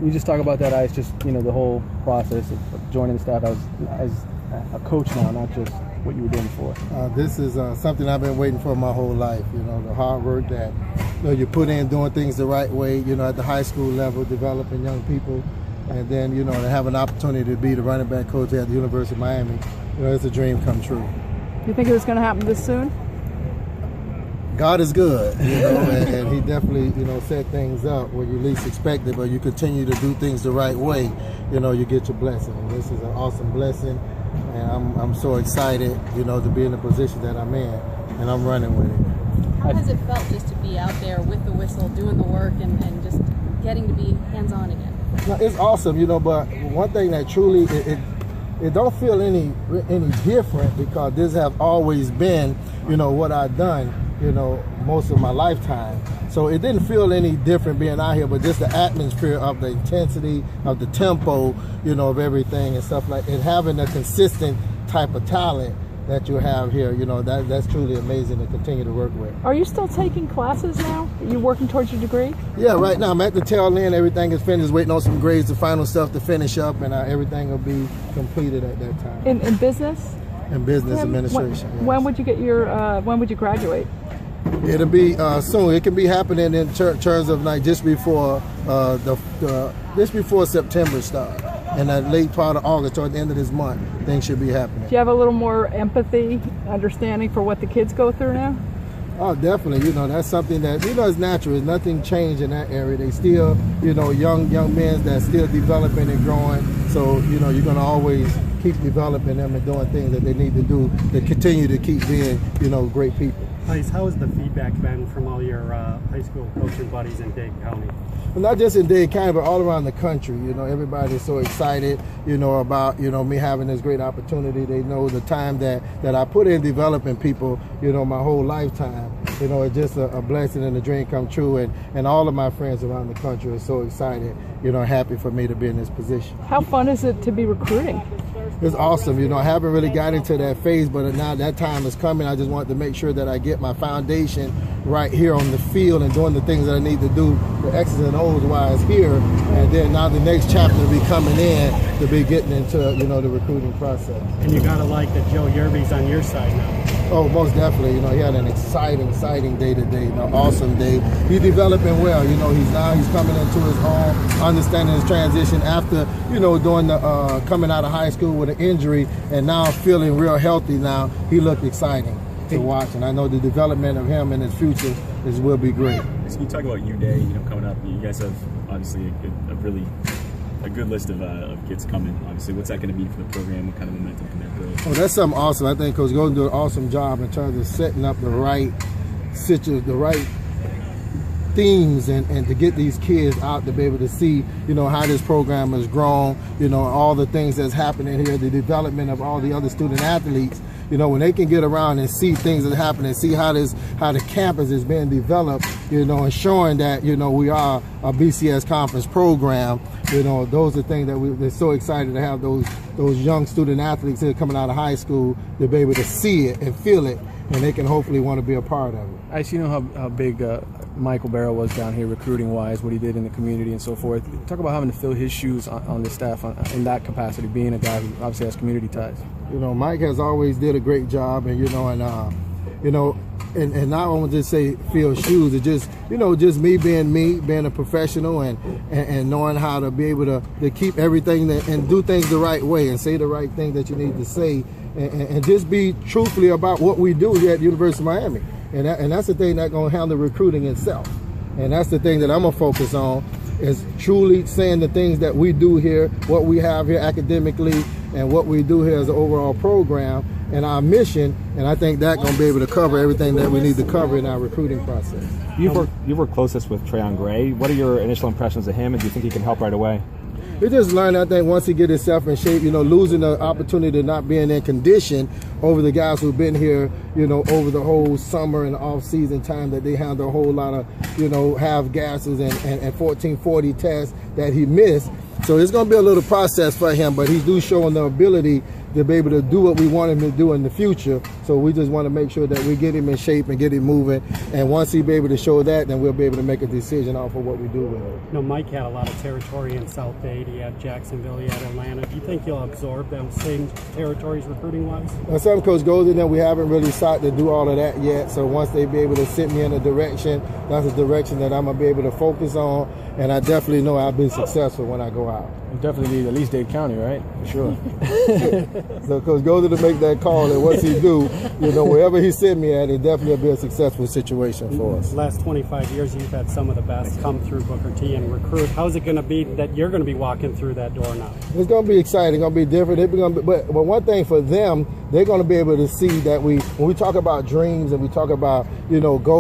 You just talk about that as just, the whole process of joining the staff as a coach now, not just what you were doing before. This is something I've been waiting for my whole life. The hard work that you put in doing things the right way, at the high school level, developing young people, and then, to have an opportunity to be the running back coach at the University of Miami, it's a dream come true. Do you think it was going to happen this soon? God is good, and he definitely, set things up where you least expect it, but you continue to do things the right way, you get your blessing. And this is an awesome blessing, and I'm so excited, to be in the position that I'm in, and I'm running with it. How has it felt just to be out there with the whistle, doing the work, and just getting to be hands-on again? No, it's awesome, but one thing that truly, it don't feel any different because this have always been, what I've done, most of my lifetime. So it didn't feel any different being out here, but just the atmosphere of the intensity, of the tempo, of everything and stuff like, and having a consistent type of talent that you have here, that's truly amazing to continue to work with. Are you still taking classes now? Are you working towards your degree? Yeah, right now I'm at the tail end. Everything is finished, waiting on some grades, the final stuff to finish up, and everything will be completed at that time. In business? In business administration. Yes. When would you get your? When would you graduate? It'll be soon. It can be happening in terms of like just before September start, and that late part of August, toward the end of this month, things should be happening. Do you have a little more empathy, understanding for what the kids go through now? Oh, definitely. That's something that is natural. There's nothing changed in that area. They still, young men that's still developing and growing. So you're gonna always keep developing them and doing things that they need to do to continue to keep being, great people. How has the feedback been from all your high school coaching buddies in Dade County? Well, not just in Dade County, but all around the country. Everybody's so excited, about, me having this great opportunity. They know the time that I put in developing people, my whole lifetime. It's just a blessing and a dream come true. And all of my friends around the country are so excited, happy for me to be in this position. How fun is it to be recruiting? It's awesome. I haven't really got into that phase, but now that time is coming. I just want to make sure that I get my foundation right here on the field and doing the things that I need to do, the X's and O's wise here. And then now the next chapter will be coming in to be getting into, the recruiting process. And you got to like that Joe Yerby's on your side now. Oh, most definitely. He had an exciting day today, an awesome day. He's developing well. He's coming into his own, understanding his transition after, doing the coming out of high school with an injury, and now feeling real healthy. Now he looked exciting to watch, and I know the development of him in his future will be great. So you talk about U-Day, coming up. You guys have obviously a good list of kids coming. Obviously, what's that going to mean for the program? What kind of momentum can that build? Oh, that's something awesome. I think Coach Golden do an awesome job in terms of setting up the right themes and to get these kids out to be able to see, how this program has grown, all the things that's happening here, the development of all the other student athletes. When they can get around and see things that happen and see how the campus is being developed, and showing that, we are a BCS conference program, those are things that they're so excited to have those young student athletes that are coming out of high school to be able to see it and feel it, and they can hopefully want to be a part of it. I see how big Michael Barrow was down here recruiting-wise, what he did in the community and so forth. Talk about having to fill his shoes on the staff in that capacity, being a guy who obviously has community ties. Mike has always did a great job, and and not only just say fill shoes, it's just just me, being a professional, and knowing how to be able to keep everything and do things the right way and say the right thing that you need to say, and just be truthfully about what we do here at the University of Miami. And that's the thing that's going to handle recruiting itself. And that's the thing that I'm going to focus on, is truly saying the things that we do here, what we have here academically, and what we do here as an overall program and our mission. And I think that's going to be able to cover everything that we need to cover in our recruiting process. You've worked closest with Trayon Gray. What are your initial impressions of him, and do you think he can help right away? He just learned, I think, once he get himself in shape, losing the opportunity of not being in condition over the guys who've been here, over the whole summer and off-season time, that they had a whole lot of, half gases and 1440 tests that he missed. So it's going to be a little process for him, but he's showing the ability to be able to do what we want him to do in the future. So we just want to make sure that we get him in shape and get him moving. And once he be able to show that, then we'll be able to make a decision off of what we do with him. You know, Mike had a lot of territory in South Dade. He had Jacksonville, he had Atlanta. Do you think you'll absorb those same territories recruiting-wise? Well, some coach goes in there. We haven't really sought to do all of that yet. So once they be able to sit me in a direction, that's a direction that I'm going to be able to focus on. And I definitely know I'll be successful when I go out. You definitely need at least Dade County, right? For sure. So Coach goes in to make that call, and once he do, you know, wherever he sent me at, it definitely will be a successful situation for us. Last 25 years, you've had some of the best come through Booker T and recruit. How's it going to be that you're going to be walking through that door now? It's going to be exciting. It's going to be different. But one thing for them, they're going to be able to see that when we talk about dreams and we talk about, you know, goals.